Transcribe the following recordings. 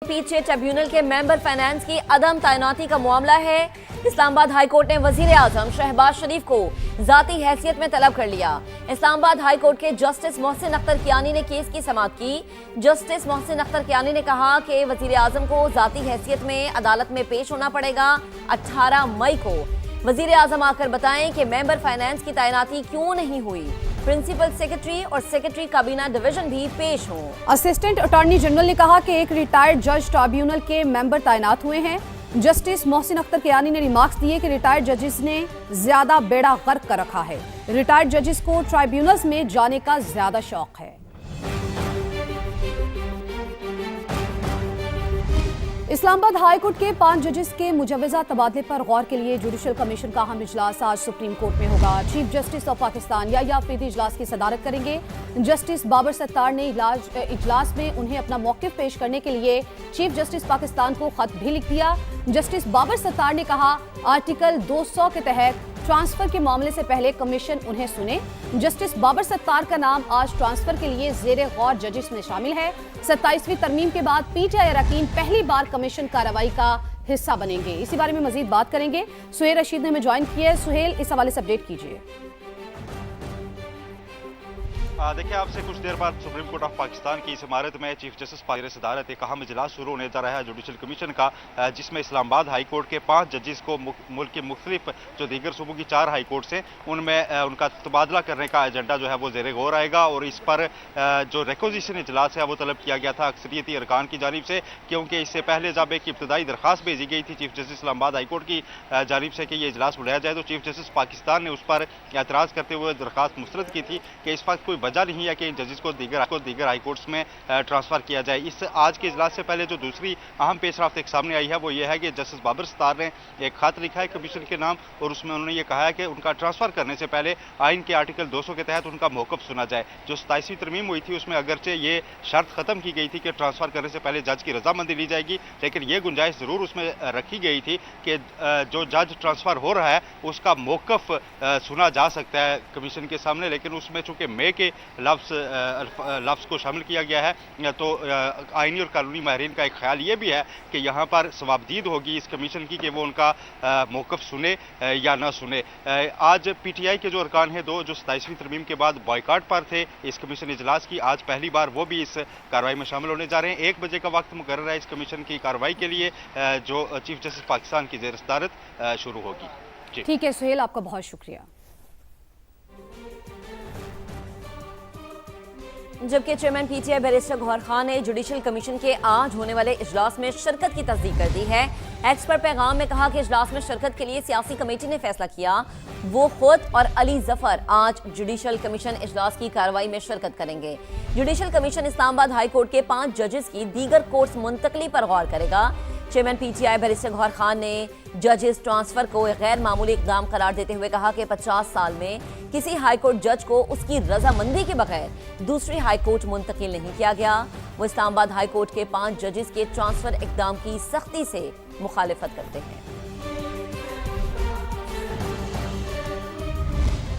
पीछे ट्रिब्यूनल के member finance की अदम तैनाती का मामला है। इस्लामाबाद हाई कोर्ट ने वजीर आजम शहबाज शरीफ को जाती हैसियत में तलब कर लिया। इस्लामाबाद हाई कोर्ट के जस्टिस मोहसिन अख्तर कियानी ने केस की समाअत की। जस्टिस मोहसिन अख्तर कियानी ने कहा कि वजीर आजम को जाती हैसियत में अदालत में पेश होना पड़ेगा। 18 मई को वजीर आजम आकर बताएं कि मेंबर फाइनेंस की तैनाती क्यों नहीं हुई। प्रिंसिपल सेक्रेटरी और सेक्रेटरी काबीना डिवीजन भी पेश हों। असिस्टेंट अटॉर्नी जनरल ने कहा कि एक रिटायर्ड जज ट्रिब्यूनल के मेंबर तैनात हुए हैं। जस्टिस मोहसिन अख्तर कियानी ने रिमार्क्स दिए कि रिटायर्ड जजेस ने ज्यादा बेड़ा गर्क कर रखा है। रिटायर्ड जजेस को ट्राइब्यूनल्स में जाने का ज्यादा शौक है। इस्लामाबाद हाई कोर्ट के 5 जजेस के मुजव्वजा तबादले पर गौर के लिए जुडिशल कमीशन का अहम इजलास आज सुप्रीम कोर्ट में होगा। चीफ जस्टिस ऑफ पाकिस्तान या अफरीदी इजलास की सदारत करेंगे। जस्टिस बाबर सत्तार ने इजलास में उन्हें अपना मौक़िफ़ पेश करने के लिए चीफ जस्टिस पाकिस्तान को खत भी लिख दिया। जस्टिस बाबर सत्तार ने कहा, आर्टिकल 200 के तहत ट्रांसफर के मामले से पहले कमीशन उन्हें सुने। जस्टिस बाबर सत्तार का नाम आज ट्रांसफर के लिए ज़ेरे गौर जजेस में शामिल है। 27वीं तरमीम के बाद पीटीआई अरकान पहली बार कमीशन कार्रवाई का हिस्सा बनेंगे। इसी बारे में मजीद बात करेंगे। सुहेल रशीद ने हमें ज्वाइन किया है। सुहेल, इस हवाले से अपडेट कीजिए। देखिए, आपसे कुछ देर बाद सुप्रीम कोर्ट ऑफ पाकिस्तान की इस इमारत में चीफ जस्टिस की सदारत एक अहम इजलास शुरू होने जा रहा है जुडिशल कमीशन का, जिसमें इस्लामाबाद हाई कोर्ट के 5 जजेस को मुल्क के मुख्तलिफ जो दीगर सूबों की 4 हाई कोर्ट हैं उनमें उनका तबादला करने का एजेंडा जो है वो ज़ेरे गौर आएगा। और इस पर जो रिक्विजिशन इजलास है वो तलब किया गया था अक्सरियती अरकान की जानिब से, क्योंकि इससे पहले जब एक इब्तदाई दरख्वास्त भेजी गई थी chief justice Islamabad high court की जानिब से कि ये इजलास बुलाया जाए, तो चीफ जस्टिस पाकिस्तान ने उस पर एतराज़ करते हुए दरख्वास्त मुस्तरद की थी कि इस वक्त कोई वजह नहीं है कि इन जजेस को दीगर हाई कोर्ट्स में ट्रांसफर किया जाए। इस आज के इजलास से पहले जो दूसरी अहम पेशरफ्त एक सामने आई है वो ये है कि जस्टिस बाबर सत्तार ने एक खत लिखा है कमीशन के नाम, और उसमें उन्होंने ये कहा है कि उनका ट्रांसफर करने से पहले आइन के आर्टिकल 200 के तहत उनका मौक़िफ़ सुना जाए। जो 27वीं तरमीम हुई थी उसमें अगरचे ये शर्त खत्म की गई थी कि ट्रांसफर करने से पहले जज की रजामंदी ली जाएगी, लेकिन ये गुंजाइश जरूर उसमें रखी गई थी कि जो जज ट्रांसफर हो रहा है उसका मौक़िफ़ सुना जा सकता है कमीशन के सामने। लेकिन उसमें चूंकि मे के लफ्ज़ को शामिल किया गया है, तो आइनी और कानूनी माहिरीन का एक ख्याल ये भी है कि यहाँ पर सवाबदीद होगी इस कमीशन की कि वो उनका मौक़िफ़ सुने या ना सुने। आज पीटीआई के जो अरकान हैं दो, जो 27वीं तरमीम के बाद बॉयकाट पर थे इस कमीशन इजलास की, आज पहली बार वो भी इस कार्रवाई में शामिल होने जा रहे हैं। 1 बजे का वक्त मुकर्रर है इस कमीशन की कार्रवाई के लिए, जो चीफ जस्टिस पाकिस्तान की ज़ेर सदारत शुरू होगी। ठीक है सुहेल, आपका बहुत शुक्रिया। जबकि chairman PTI barrister Gohar Khan ने जुडिशल कमीशन के आज होने वाले इजलास में शिरकत की तस्दीक कर दी है। एक्स पर पैगाम में कहा कि इजलास में शिरकत के लिए सियासी कमेटी ने फैसला किया। वो खुद और अली जफर आज जुडिशल कमीशन इजलास की कार्रवाई में शिरकत करेंगे। Judicial commission Islamabad high court के 5 जजेस की दीगर कोर्ट्स मुंतकली पर गौर करेगा। Chairman PTI barrister Gohar Khan ने जजेस ट्रांसफर को एक गैर मामूली इकदाम करार देते हुए कहा कि 50 साल में किसी हाई कोर्ट जज को उसकी रजामंदी के बगैर दूसरी हाई कोर्ट मुंतकिल नहीं किया गया। वो इस्लामाबाद हाई कोर्ट के 5 जजेस के ट्रांसफर इकदाम की सख्ती से मुखालिफत करते हैं।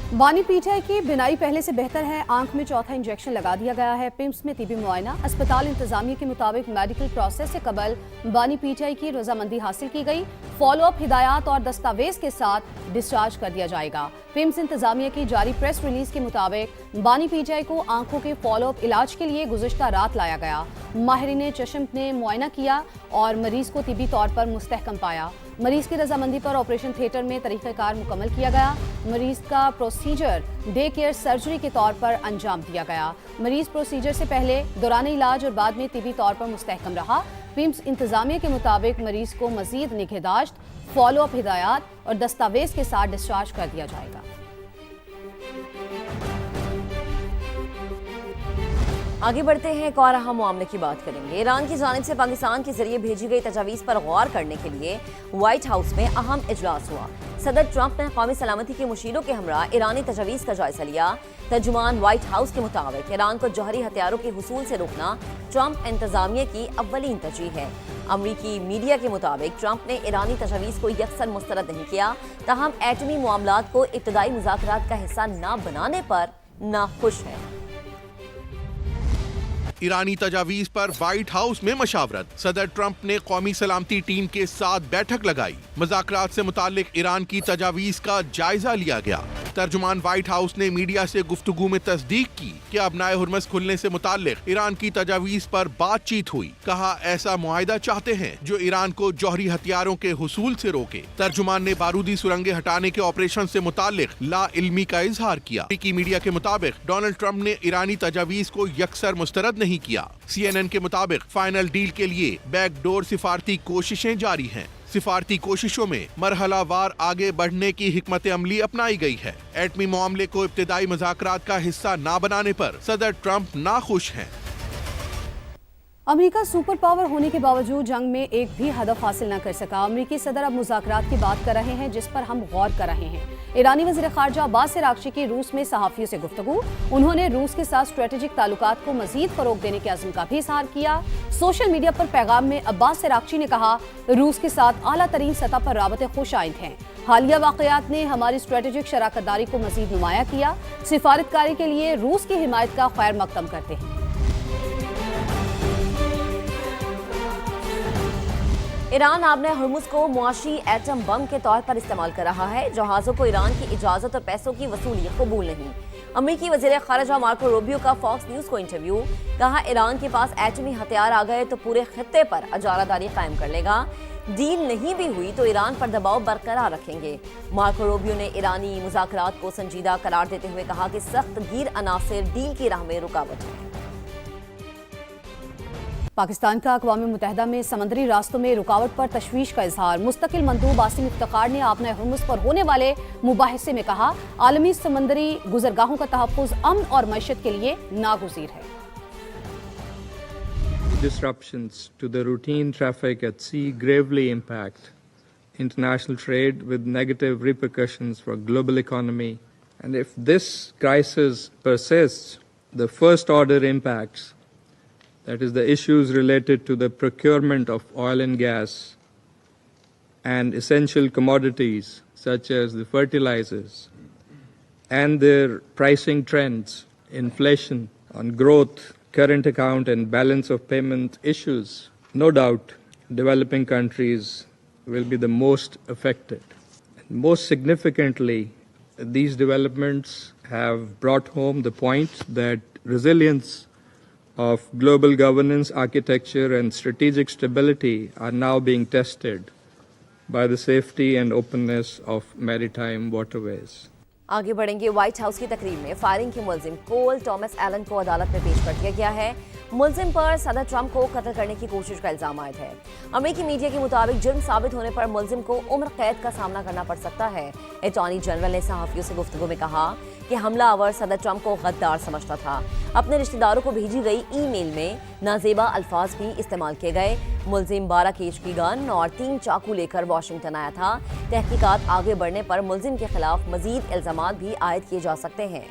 बानी पीटीआई की बिनाई पहले से बेहतर है, आंख में चौथा इंजेक्शन लगा दिया गया है। पिम्स में तिबी मुआयना। अस्पताल इंतजामिया के मुताबिक मेडिकल प्रोसेस से कबल बानी पीटीआई की रजामंदी हासिल की गई। फॉलोअप हिदायत और दस्तावेज के साथ डिस्चार्ज कर दिया जाएगा। पिम्स इंतजामिया की जारी प्रेस रिलीज के मुताबिक बानी पीटीआई को आंखों के फॉलोअप इलाज के लिए गुज़िश्ता रात लाया गया। माहिरीन चश्म ने मुआयना किया और मरीज को तिबी तौर पर मुस्तहकम पाया। मरीज की रजामंदी पर ऑपरेशन थिएटर में तरीक़ाकार मुकम्मल किया गया। मरीज का प्रोसीजर डे केयर सर्जरी के तौर पर अंजाम दिया गया। मरीज प्रोसीजर से पहले दौरान इलाज और बाद में तिबी तौर पर मुस्तहकम रहा। पिम्स इंतजामिया के मुताबिक मरीज को मजीद निगहदाश्त, फॉलोअप हिदायत और दस्तावेज के साथ डिस्चार्ज कर दिया जाएगा। आगे बढ़ते हैं, एक और अहम मामले की बात करेंगे। ईरान की जानिब से पाकिस्तान के जरिए भेजी गई तजावीज़ पर गौर करने के लिए व्हाइट हाउस में अहम इजलास हुआ। सदर ट्रंप ने कौमी सलामती के मुशीरों के हमरा ईरानी तजावीज़ का जायजा लिया। तर्जुमान व्हाइट हाउस के मुताबिक ईरान को जौहरी हथियारों के हुसूल से रोकना ट्रंप इंतजामिया की अव्वलीन तरजीह है। अमरीकी मीडिया के मुताबिक ट्रंप ने ईरानी तजावीज़ को यकसन मुस्तरद नहीं किया, ताहम एटमी मामलात को इब्तदाई मुज़ाकरात का हिस्सा न बनाने पर नाखुश है। ईरानी तजावीज पर व्हाइट हाउस में मशावरत। सदर ट्रंप ने कौमी सलामती टीम के साथ बैठक लगाई। मुज़ाकरात से मुतालिक ईरान की तजावीज का जायजा लिया गया। तर्जुमान व्हाइट हाउस ने मीडिया से गुफ्तगू में तस्दीक की कि अबनाए हुर्मुज़ खुलने से मुतालिक ईरान की तजावीज पर बातचीत हुई। कहा ऐसा मुआहिदा चाहते हैं जो ईरान को जौहरी हथियारों के हुसूल से रोके। तर्जुमान ने बारूदी सुरंगें हटाने के ऑपरेशन से मुतालिक ला इल्मी का इजहार किया। अमेरिकी मीडिया के मुताबिक डोनाल्ड ट्रंप ने ईरानी तजावीज को यकसर मुस्तरद नहीं किया। CNN के मुताबिक फाइनल डील के लिए बैकडोर सिफारती कोशिशें जारी हैं। सिफारती कोशिशों में मरहलावार आगे बढ़ने की हिकमत अमली अपनाई गई है। एटमी मामले को इब्तिदाई मुज़ाकरात का हिस्सा न बनाने पर सदर ट्रंप नाखुश हैं। अमेरिका सुपर पावर होने के बावजूद जंग में एक भी हदफ हासिल न कर सका। अमेरिकी सदर अब मुज़ाकरात की बात कर रहे हैं जिस पर हम गौर कर रहे हैं। ईरानी वज़ीर ख़ारजा अब्बास अराग़ची की रूस में सहाफ़ियों से गुफ्तगू। उन्होंने रूस के साथ स्ट्रेटेजिक ताल्लुकात को मज़ीद फ़रोग़ देने के अज़्म का भी इज़हार किया। सोशल मीडिया पर पैगाम में अब्बास अराग़ची ने कहा, रूस के साथ आला तरीन सतह पर राबते खुशाइंद हैं। हालिया वाक़यात ने हमारी स्ट्रेटेजिक शराकतदारी को मज़ीद नुमाया किया। सिफारतकारी के लिए रूस की हिमायत का खैर मक़दम करते हैं। ईरान आबने हुर्मुज़ को मुआशी एटम बम के तौर पर इस्तेमाल कर रहा है। जहाज़ों को ईरान की इजाज़त और पैसों की वसूली कबूल नहीं। अमेरिकी वज़ीर ख़ारिजा मार्को रूबियो का फॉक्स न्यूज़ को इंटरव्यू। कहा ईरान के पास एटमी हथियार आ गए तो पूरे खित्ते पर अजारादारी कायम कर लेगा। डील नहीं भी हुई तो ईरान पर दबाव बरकरार रखेंगे। मार्को रूबियो ने ईरानी मुज़ाकरात को संजीदा करार देते हुए कहा कि सख्त गिर अनासिर डील की राह में रुकावट है। पाकिस्तान का अक़वाम मुत्तहिदा में समंदरी रास्तों में रुकावट पर तशवीश का इजहार। मुस्तकिल मंदूब आसिम इफ्तिखार ने आपने हुर्मुज़ पर होने वाले मुबाहिसे में कहा, आलमी समंदरी गुज़रगाहों का तहफ़्फ़ुज़ अमन और मईशत के लिए नागुज़ीर है। Disruptions to the routine traffic at sea gravely impact international trade with negative repercussions for global economy. And if this crisis persists, the first order impacts, that is the issues related to the procurement of oil and gas and essential commodities such as the fertilizers and their pricing trends, inflation, on growth, current account and balance of payment issues. No doubt, developing countries will be the most affected. And most significantly, these developments have brought home the point that resilience of global governance, architecture and strategic stability are now being tested by the safety and openness of maritime waterways. आगे बढ़ेंगे। White house की तकरीर में firing के मुलजिम कोल Thomas Elon को अदालत में पेश कर दिया गया है। मुलजिम पर सदर ट्रंप को कत्ल करने की कोशिश का इल्जाम आयद है। अमेरिकी मीडिया के मुताबिक जुर्म साबित होने पर मुलजिम को उम्र कैद का सामना करना पड़ सकता है। अटॉर्नी जनरल ने सहाफ़ियों से गुफ्तगू में कहा कि हमलावर सदर ट्रंप को गद्दार समझता था। अपने रिश्तेदारों को भेजी गई ईमेल में नाजेबा अल्फाज भी इस्तेमाल किए गए। मुलजिम 12 केज की गन और 3 चाकू लेकर वाशिंगटन आया था। तहकीकात आगे बढ़ने पर मुलजिम के खिलाफ मजीद इल्जामात भी आयद किए जा सकते हैं।